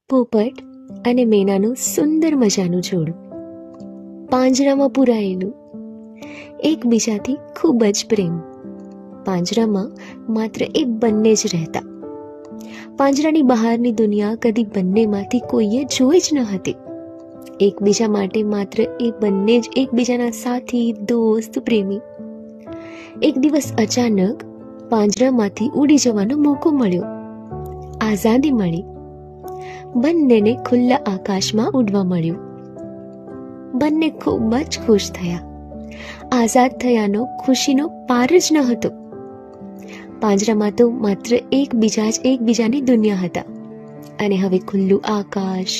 પોપટ અને મેનાનું સુંદર મજાનું જોડું, પાંજરામાં પૂરાયેલું, એકબીજાથી ખૂબ જ પ્રેમ. પાંજરામાં માત્ર એ બંને જ રહેતા. પાંજરાની બહારની દુનિયા કદી બંનેમાંથી કોઈએ જોઈ જ ન હતી. એકબીજા માટે માત્ર એ બંને જ એકબીજાના સાથી, દોસ્ત, પ્રેમી. એક દિવસ અચાનક પાંજરામાંથી ઉડી જવાનો મોકો મળ્યો, આઝાદી મળી. બંનેને ખુલ્લા આકાશમાં ઉડવા મળ્યું. બંને ખૂબ જ ખુશ થયા. આઝાદ થયાનો ખુશીનો પાર જ ન હતો. પાંજરામાં તો માત્ર એકબીજા જ એકબીજાની દુનિયા હતા, અને હવે ખુલ્લું આકાશ,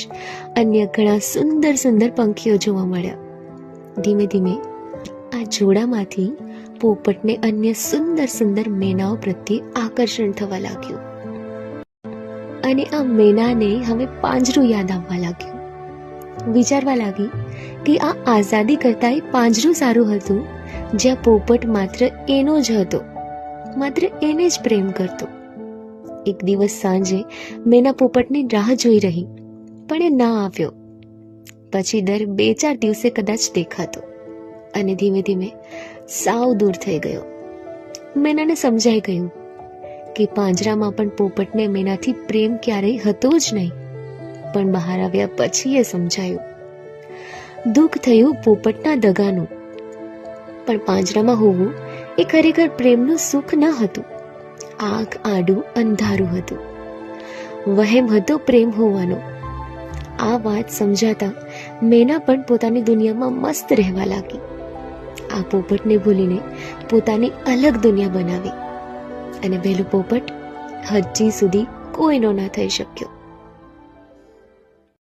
અન્ય ઘણા સુંદર સુંદર પંખીઓ જોવા મળ્યા. ધીમે ધીમે આ જોડામાંથી પોપટને અન્ય સુંદર સુંદર મેનાઓ પ્રત્યે આકર્ષણ થવા લાગ્યું, અને આ મેનાને હવે પાંજરું યાદ આવવા લાગ્યું. વિચારવા લાગી કે આ આઝાદી કરતાં પાંજરું સારું હતું, જ્યાં પોપટ માત્ર એનો જ હતો, માત્ર એને જ પ્રેમ કરતો. એક દિવસ સાંજે મેના પોપટની રાહ જોઈ રહી, પણ એ ના આવ્યો. પછી દર 2-4 દિવસે કદાચ દેખાતો, અને ધીમે ધીમે સાવ દૂર થઈ ગયો. મેનાને સમજાઈ ગયું કે પાંજરામાં પણ પોપટને મેનાથી પ્રેમ ક્યારેય હતો જ નહીં. પણ બહાર આવ્યા પછી એ સમજાયું. દુઃખ થયું પોપટના દગાનું, પણ પાંજરામાં હોવું એ ખરેખર પ્રેમનું સુખ ન હતું. આંખ આડું અંધારું હતું. વહેમ હતો પ્રેમ હોવાનો. આ વાત સમજાતા મેના પણ પોતાની દુનિયામાં મસ્ત રહેવા લાગી. આ પોપટને ભૂલીને પોતાની અલગ દુનિયા બનાવી, અને પહેલું પોપટ હજી સુધી કોઈનો ના થઈ શક્યો.